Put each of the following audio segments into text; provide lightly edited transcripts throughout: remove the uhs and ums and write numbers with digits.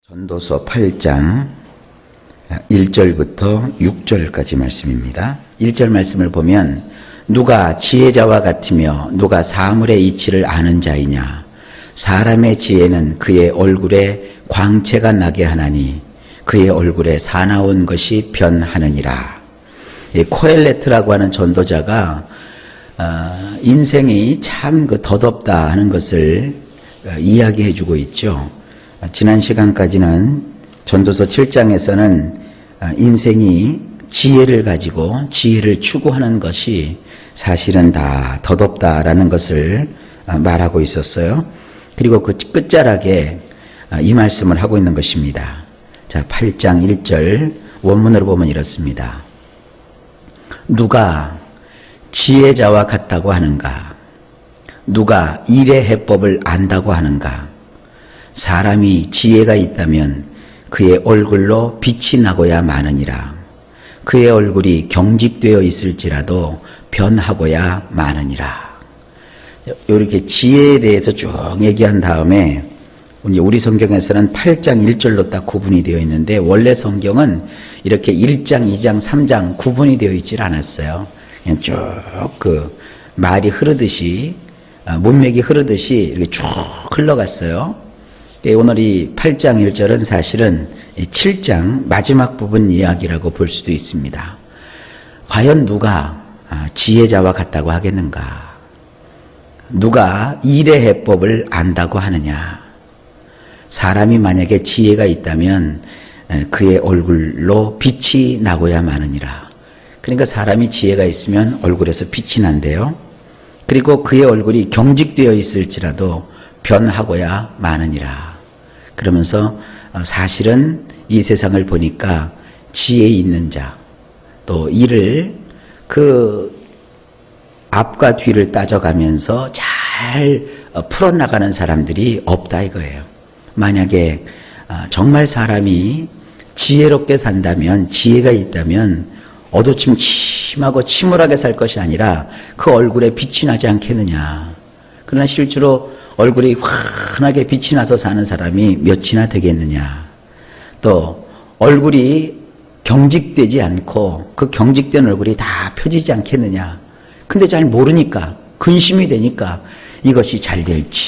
전도서 8장 1절부터 6절까지 말씀입니다. 1절 말씀을 보면 누가 지혜자와 같으며 누가 사물의 이치를 아는 자이냐. 사람의 지혜는 그의 얼굴에 광채가 나게 하나니 그의 얼굴에 사나운 것이 변하느니라. 코엘레트라고 하는 전도자가 인생이 참 덧없다 하는 것을 이야기해 주고 있죠. 지난 시간까지는 전도서 7장에서는 인생이 지혜를 가지고 지혜를 추구하는 것이 사실은 다 덧없다라는 것을 말하고 있었어요. 그리고 그 끝자락에 이 말씀을 하고 있는 것입니다. 자, 8장 1절 원문으로 보면 이렇습니다. 누가 지혜자와 같다고 하는가? 누가 일의 해법을 안다고 하는가? 사람이 지혜가 있다면 그의 얼굴로 빛이 나고야 마느니라. 그의 얼굴이 경직되어 있을지라도 변하고야 마느니라. 이렇게 지혜에 대해서 쭉 얘기한 다음에 우리 성경에서는 8장 1절로 딱 구분이 되어 있는데 원래 성경은 이렇게 1장, 2장, 3장 구분이 되어 있질 않았어요. 그냥 쭉 말이 흐르듯이 문맥이 흐르듯이 이렇게 쭉 흘러갔어요. 오늘 이 8장 1절은 사실은 7장 마지막 부분 이야기라고 볼 수도 있습니다. 과연 누가 지혜자와 같다고 하겠는가? 누가 일의 해법을 안다고 하느냐? 사람이 만약에 지혜가 있다면 그의 얼굴로 빛이 나고야 마느니라. 그러니까 사람이 지혜가 있으면 얼굴에서 빛이 난대요. 그리고 그의 얼굴이 경직되어 있을지라도 변하고야 마느니라. 그러면서 사실은 이 세상을 보니까 지혜 있는 자, 또 이를 앞과 뒤를 따져가면서 잘 풀어나가는 사람들이 없다 이거예요. 만약에 정말 사람이 지혜롭게 산다면, 지혜가 있다면 어두침침하고 침울하게 살 것이 아니라 그 얼굴에 빛이 나지 않겠느냐. 그러나 실제로 얼굴이 환하게 빛이 나서 사는 사람이 몇이나 되겠느냐. 또 얼굴이 경직되지 않고 그 경직된 얼굴이 다 펴지지 않겠느냐. 근데 잘 모르니까, 근심이 되니까 이것이 잘 될지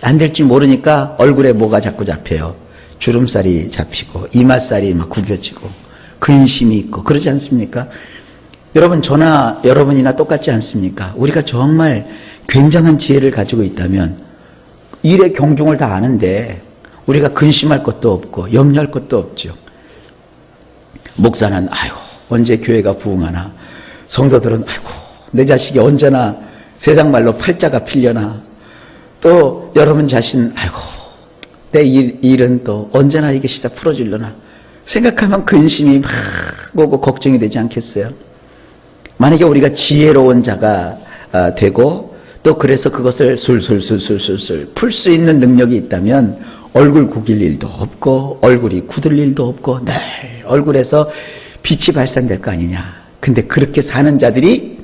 안 될지 모르니까 얼굴에 뭐가 자꾸 잡혀요. 주름살이 잡히고 이마살이 막 구겨지고 근심이 있고 그러지 않습니까? 여러분, 저나 여러분이나 똑같지 않습니까? 우리가 정말 굉장한 지혜를 가지고 있다면 일의 경중을 다 아는데 우리가 근심할 것도 없고 염려할 것도 없죠. 목사는 아이고 언제 교회가 부흥하나, 성도들은 아이고 내 자식이 언제나 세상 말로 팔자가 필려나, 또 여러분 자신 아이고 내 일은 또 언제나 이게 시작 풀어지려나 생각하면 근심이 막 오고 걱정이 되지 않겠어요? 만약에 우리가 지혜로운 자가 되고 또 그래서 그것을 술술술술술 풀 수 있는 능력이 있다면 얼굴 구길 일도 없고 얼굴이 굳을 일도 없고 늘 얼굴에서 빛이 발산될 거 아니냐. 근데 그렇게 사는 자들이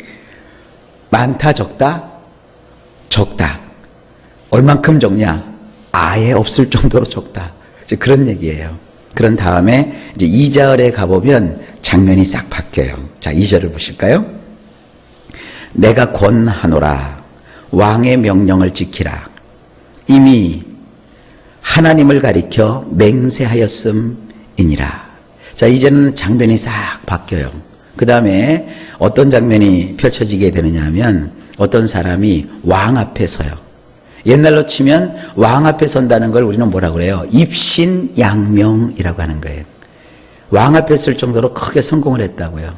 많다 적다? 적다. 얼만큼 적냐? 아예 없을 정도로 적다. 이제 그런 얘기예요. 그런 다음에 이제 2절에 가보면 장면이 싹 바뀌어요. 자, 2절을 보실까요? 내가 권하노라. 왕의 명령을 지키라. 이미 하나님을 가리켜 맹세하였음이니라. 자, 이제는 장면이 싹 바뀌어요. 그 다음에 어떤 장면이 펼쳐지게 되느냐 하면 어떤 사람이 왕 앞에 서요. 옛날로 치면 왕 앞에 선다는 걸 우리는 뭐라 그래요? 입신양명이라고 하는 거예요. 왕 앞에 쓸 정도로 크게 성공을 했다고요.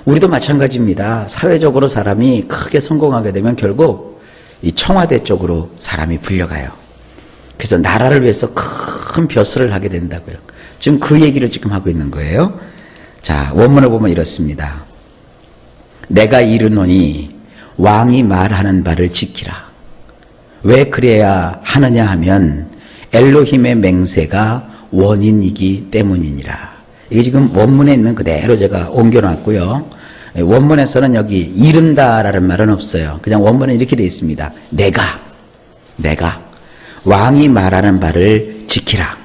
우리도 마찬가지입니다. 사회적으로 사람이 크게 성공하게 되면 결국 이 청와대 쪽으로 사람이 불려가요. 그래서 나라를 위해서 큰 벼슬을 하게 된다고요. 지금 그 얘기를 지금 하고 있는 거예요. 자, 원문을 보면 이렇습니다. 내가 이르노니 왕이 말하는 바를 지키라. 왜 그래야 하느냐 하면 엘로힘의 맹세가 원인이기 때문이니라. 이게 지금 원문에 있는 그대로 제가 옮겨놨고요. 원문에서는 여기 이른다라는 말은 없어요. 그냥 원문에 이렇게 되어 있습니다. 내가 왕이 말하는 바를 지키라.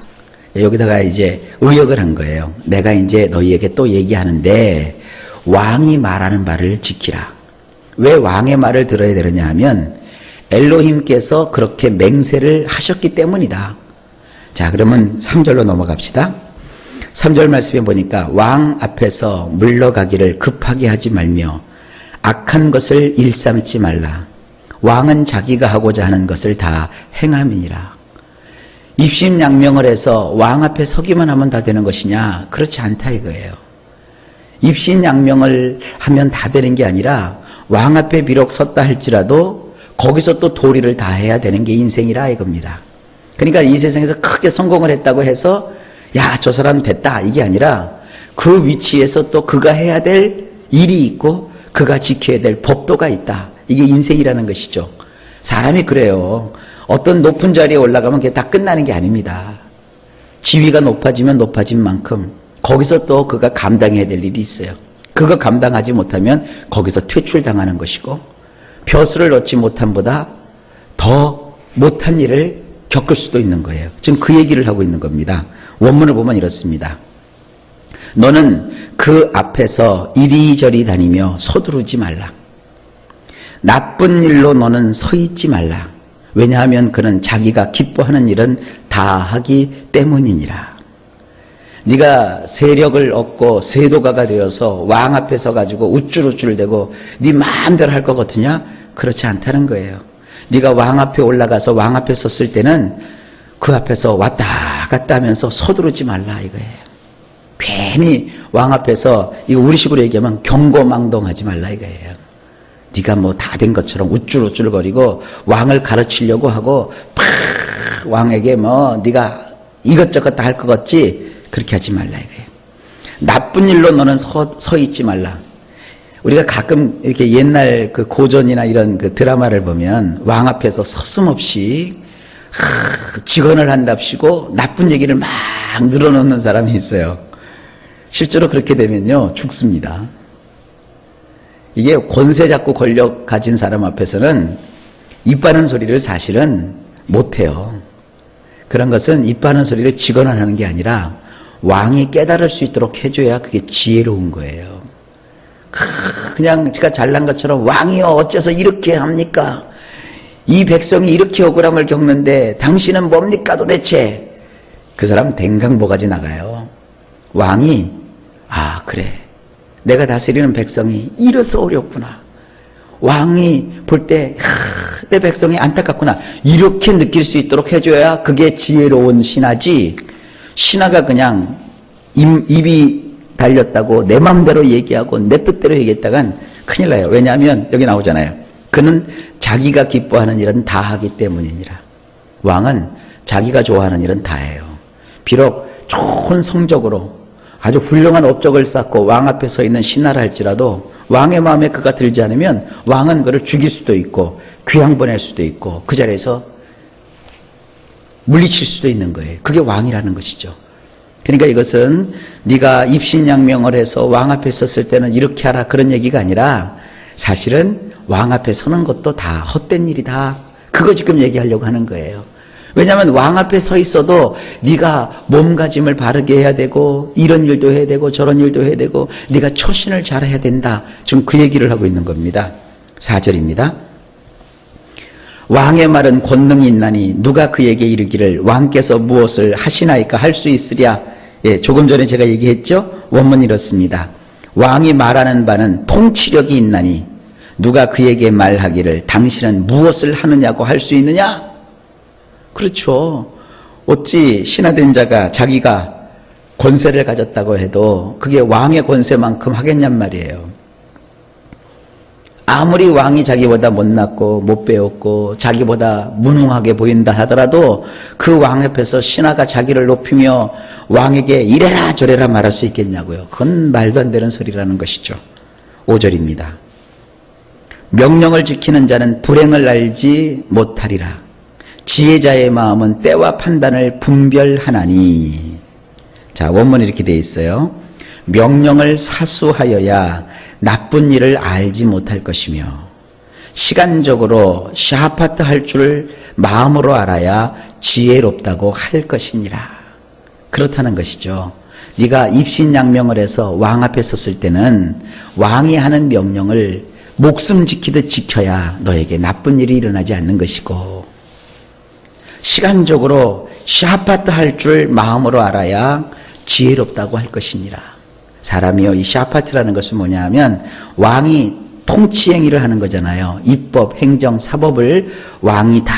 여기다가 이제 의역을 한 거예요. 내가 이제 너희에게 또 얘기하는데 왕이 말하는 말을 지키라. 왜 왕의 말을 들어야 되느냐 하면 엘로힘께서 그렇게 맹세를 하셨기 때문이다. 자, 그러면 3절로 넘어갑시다. 3절 말씀에 보니까 왕 앞에서 물러가기를 급하게 하지 말며 악한 것을 일삼지 말라. 왕은 자기가 하고자 하는 것을 다 행함이니라. 입신양명을 해서 왕 앞에 서기만 하면 다 되는 것이냐? 그렇지 않다 이거예요. 입신양명을 하면 다 되는 게 아니라 왕 앞에 비록 섰다 할지라도 거기서 또 도리를 다 해야 되는 게 인생이라 이겁니다. 그러니까 이 세상에서 크게 성공을 했다고 해서 야, 저 사람 됐다 이게 아니라 그 위치에서 또 그가 해야 될 일이 있고 그가 지켜야 될 법도가 있다. 이게 인생이라는 것이죠. 사람이 그래요. 어떤 높은 자리에 올라가면 그게 다 끝나는 게 아닙니다. 지위가 높아지면 높아진 만큼 거기서 또 그가 감당해야 될 일이 있어요. 그거 감당하지 못하면 거기서 퇴출당하는 것이고 벼슬을 얻지 못함보다 더 못한 일을 겪을 수도 있는 거예요. 지금 그 얘기를 하고 있는 겁니다. 원문을 보면 이렇습니다. 너는 그 앞에서 이리저리 다니며 서두르지 말라. 나쁜 일로 너는 서 있지 말라. 왜냐하면 그는 자기가 기뻐하는 일은 다 하기 때문이니라. 네가 세력을 얻고 세도가가 되어서 왕 앞에 서가지고 우쭐우쭐대고 네 마음대로 할 것 같으냐? 그렇지 않다는 거예요. 네가 왕 앞에 올라가서 왕 앞에 섰을 때는 그 앞에서 왔다 갔다 하면서 서두르지 말라 이거예요. 괜히 왕 앞에서 이거 우리식으로 얘기하면 경거망동하지 말라 이거예요. 네가 뭐 다 된 것처럼 우쭐우쭐거리고 왕을 가르치려고 하고 팍 왕에게 뭐 네가 이것저것 다 할 것 같지 그렇게 하지 말라 이거예요. 나쁜 일로 너는 서 있지 말라. 우리가 가끔 이렇게 옛날 그 고전이나 이런 그 드라마를 보면 왕 앞에서 서슴없이 직언을 한답시고 나쁜 얘기를 막 늘어놓는 사람이 있어요. 실제로 그렇게 되면요 죽습니다. 이게 권세 잡고 권력 가진 사람 앞에서는 입 바른 소리를 사실은 못해요. 그런 것은 입 바른 소리를 직언하는 게 아니라 왕이 깨달을 수 있도록 해줘야 그게 지혜로운 거예요. 그냥 제가 잘난 것처럼 왕이요 어째서 이렇게 합니까? 이 백성이 이렇게 억울함을 겪는데 당신은 뭡니까 도대체? 그 사람 댕강보가지 나가요. 왕이 아 그래 내가 다스리는 백성이 이래서 어렵구나. 왕이 볼 때 내 백성이 안타깝구나. 이렇게 느낄 수 있도록 해줘야 그게 지혜로운 신하지. 신하가 그냥 입이 달렸다고 내 마음대로 얘기하고 내 뜻대로 얘기했다간 큰일 나요. 왜냐하면 여기 나오잖아요. 그는 자기가 기뻐하는 일은 다 하기 때문이니라. 왕은 자기가 좋아하는 일은 다 해요. 비록 좋은 성적으로 아주 훌륭한 업적을 쌓고 왕 앞에 서 있는 신하라 할지라도 왕의 마음에 그가 들지 않으면 왕은 그를 죽일 수도 있고 귀양 보낼 수도 있고 그 자리에서 물리칠 수도 있는 거예요. 그게 왕이라는 것이죠. 그러니까 이것은 네가 입신양명을 해서 왕 앞에 섰을 때는 이렇게 하라 그런 얘기가 아니라 사실은 왕 앞에 서는 것도 다 헛된 일이다. 그거 지금 얘기하려고 하는 거예요. 왜냐하면 왕 앞에 서 있어도 네가 몸가짐을 바르게 해야 되고 이런 일도 해야 되고 저런 일도 해야 되고 네가 처신을 잘해야 된다. 지금 그 얘기를 하고 있는 겁니다. 4절입니다. 왕의 말은 권능이 있나니 누가 그에게 이르기를 왕께서 무엇을 하시나이까 할 수 있으랴. 예, 조금 전에 제가 얘기했죠. 원문이 이렇습니다. 왕이 말하는 바는 통치력이 있나니 누가 그에게 말하기를 당신은 무엇을 하느냐고 할 수 있느냐? 그렇죠. 어찌 신하된 자가 자기가 권세를 가졌다고 해도 그게 왕의 권세만큼 하겠냔 말이에요. 아무리 왕이 자기보다 못났고 못 배웠고 자기보다 무능하게 보인다 하더라도 그 왕 앞에서 신하가 자기를 높이며 왕에게 이래라 저래라 말할 수 있겠냐고요. 그건 말도 안 되는 소리라는 것이죠. 5절입니다. 명령을 지키는 자는 불행을 알지 못하리라. 지혜자의 마음은 때와 판단을 분별하나니. 자, 원문이 이렇게 되어 있어요. 명령을 사수하여야 나쁜 일을 알지 못할 것이며 시간적으로 샤파트 할 줄 마음으로 알아야 지혜롭다고 할 것이니라. 그렇다는 것이죠. 네가 입신양명을 해서 왕 앞에 섰을 때는 왕이 하는 명령을 목숨 지키듯 지켜야 너에게 나쁜 일이 일어나지 않는 것이고, 시간적으로 샤파트 할 줄 마음으로 알아야 지혜롭다고 할 것이니라. 사람이요, 이 샤파트라는 것은 뭐냐 하면 왕이 통치행위를 하는 거잖아요. 입법, 행정, 사법을 왕이 다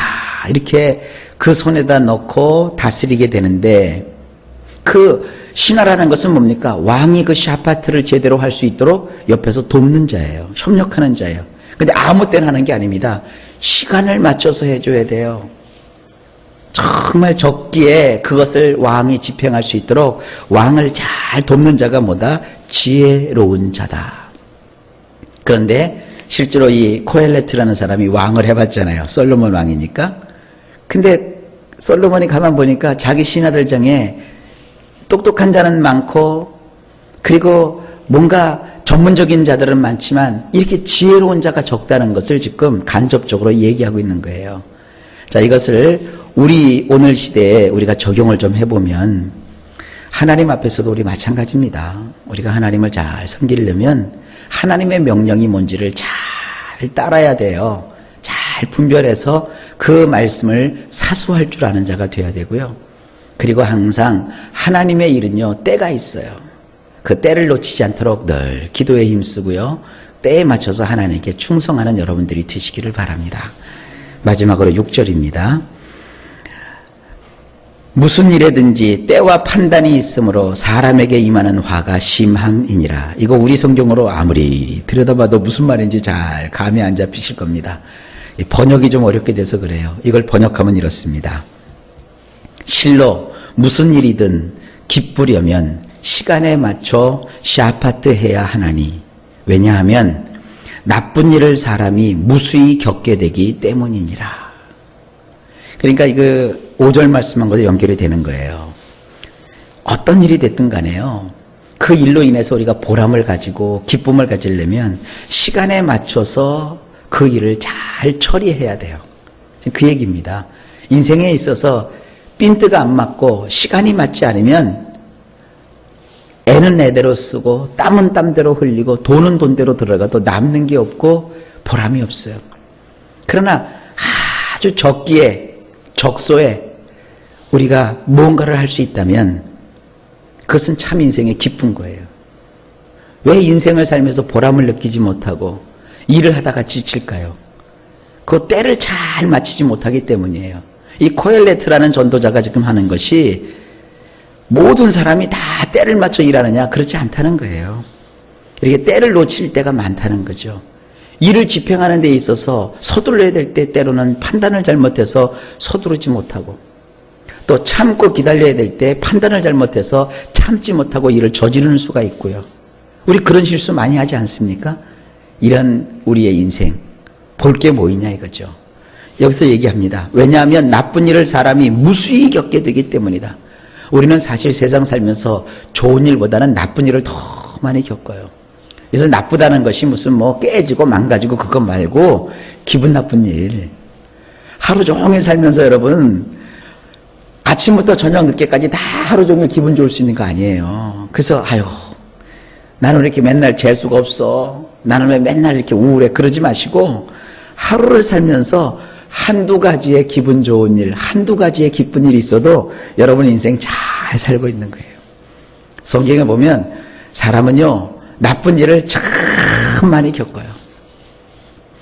이렇게 그 손에다 넣고 다스리게 되는데, 그 신하라는 것은 뭡니까? 왕이 그 샤파트를 제대로 할 수 있도록 옆에서 돕는 자예요. 협력하는 자예요. 근데 아무 때나 하는 게 아닙니다. 시간을 맞춰서 해줘야 돼요. 정말 적기에 그것을 왕이 집행할 수 있도록 왕을 잘 돕는 자가 뭐다? 지혜로운 자다. 그런데 실제로 이 코엘레트라는 사람이 왕을 해봤잖아요. 솔로몬 왕이니까. 근데 솔로몬이 가만 보니까 자기 신하들 중에 똑똑한 자는 많고, 그리고 뭔가 전문적인 자들은 많지만 이렇게 지혜로운 자가 적다는 것을 지금 간접적으로 얘기하고 있는 거예요. 자, 이것을 우리 오늘 시대에 우리가 적용을 좀 해보면 하나님 앞에서도 우리 마찬가지입니다. 우리가 하나님을 잘 섬기려면 하나님의 명령이 뭔지를 잘 따라야 돼요. 잘 분별해서 그 말씀을 사수할 줄 아는 자가 돼야 되고요. 그리고 항상 하나님의 일은요, 때가 있어요. 그 때를 놓치지 않도록 늘 기도에 힘쓰고요, 때에 맞춰서 하나님께 충성하는 여러분들이 되시기를 바랍니다. 마지막으로 6절입니다. 무슨 일에든지 때와 판단이 있으므로 사람에게 임하는 화가 심함이니라. 이거 우리 성경으로 아무리 들여다봐도 무슨 말인지 잘 감이 안 잡히실 겁니다. 번역이 좀 어렵게 돼서 그래요. 이걸 번역하면 이렇습니다. 실로 무슨 일이든 기쁘려면 시간에 맞춰 샤파트 해야 하나니, 왜냐하면 나쁜 일을 사람이 무수히 겪게 되기 때문이니라. 그러니까 이거 5절 말씀한 연결이 되는 거예요. 어떤 일이 됐든 간에요, 그 일로 인해서 우리가 보람을 가지고 기쁨을 가지려면 시간에 맞춰서 그 일을 잘 처리해야 돼요. 그 얘기입니다. 인생에 있어서 핀트가 안 맞고 시간이 맞지 않으면 애는 애대로 쓰고 땀은 땀대로 흘리고 돈은 돈대로 들어가도 남는 게 없고 보람이 없어요. 그러나 아주 적기에, 적소에 우리가 무언가를 할 수 있다면 그것은 참 인생의 기쁜 거예요. 왜 인생을 살면서 보람을 느끼지 못하고 일을 하다가 지칠까요? 그 때를 잘 맞추지 못하기 때문이에요. 이 코엘레트라는 전도자가 지금 하는 것이 모든 사람이 다 때를 맞춰 일하느냐? 그렇지 않다는 거예요. 이렇게 때를 놓칠 때가 많다는 거죠. 일을 집행하는 데 있어서 서둘러야 될 때 때로는 판단을 잘못해서 서두르지 못하고, 또 참고 기다려야 될 때 판단을 잘못해서 참지 못하고 일을 저지르는 수가 있고요. 우리 그런 실수 많이 하지 않습니까? 이런 우리의 인생, 볼 게 뭐 있냐 이거죠. 여기서 얘기합니다. 왜냐하면 나쁜 일을 사람이 무수히 겪게 되기 때문이다. 우리는 사실 세상 살면서 좋은 일보다는 나쁜 일을 더 많이 겪어요. 그래서 나쁘다는 것이 무슨 뭐 깨지고 망가지고 그것 말고 기분 나쁜 일. 하루 종일 살면서 여러분 아침부터 저녁 늦게까지 다 하루 종일 기분 좋을 수 있는 거 아니에요. 그래서 아유, 나는 왜 이렇게 맨날 재수가 없어, 나는 왜 맨날 이렇게 우울해, 그러지 마시고 하루를 살면서 한두 가지의 기분 좋은 일, 한두 가지의 기쁜 일이 있어도 여러분 인생 잘 살고 있는 거예요. 성경에 보면 사람은요, 나쁜 일을 참 많이 겪어요.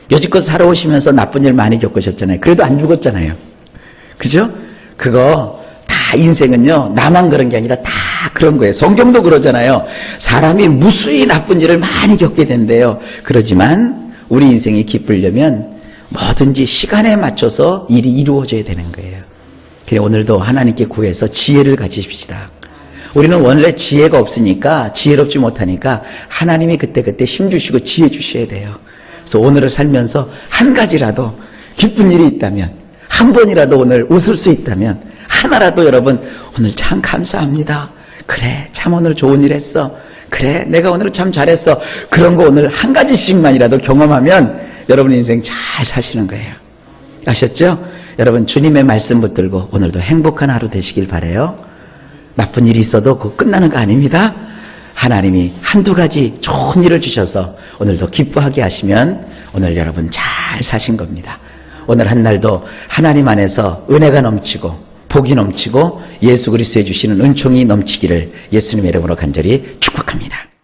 여지껏 살아오시면서 나쁜 일 많이 겪으셨잖아요. 그래도 안 죽었잖아요. 그죠? 그거 다 인생은요, 나만 그런 게 아니라 다 그런 거예요. 성경도 그러잖아요. 사람이 무수히 나쁜 일을 많이 겪게 된대요. 그러지만 우리 인생이 기쁘려면 뭐든지 시간에 맞춰서 일이 이루어져야 되는 거예요. 그래 오늘도 하나님께 구해서 지혜를 가지십시다. 우리는 원래 지혜가 없으니까, 지혜롭지 못하니까 하나님이 그때그때 힘주시고 지혜 주셔야 돼요. 그래서 오늘을 살면서 한 가지라도 기쁜 일이 있다면, 한 번이라도 오늘 웃을 수 있다면, 하나라도 여러분 오늘 참 감사합니다. 그래 참 오늘 좋은 일 했어. 그래 내가 오늘 참 잘했어. 그런 거 오늘 한 가지씩만이라도 경험하면 여러분 인생 잘 사시는 거예요. 아셨죠? 여러분 주님의 말씀 붙들고 오늘도 행복한 하루 되시길 바라요. 나쁜 일이 있어도 그거 끝나는 거 아닙니다. 하나님이 한두 가지 좋은 일을 주셔서 오늘도 기뻐하게 하시면 오늘 여러분 잘 사신 겁니다. 오늘 한 날도 하나님 안에서 은혜가 넘치고 복이 넘치고 예수 그리스도에 주시는 은총이 넘치기를 예수님의 이름으로 간절히 축복합니다.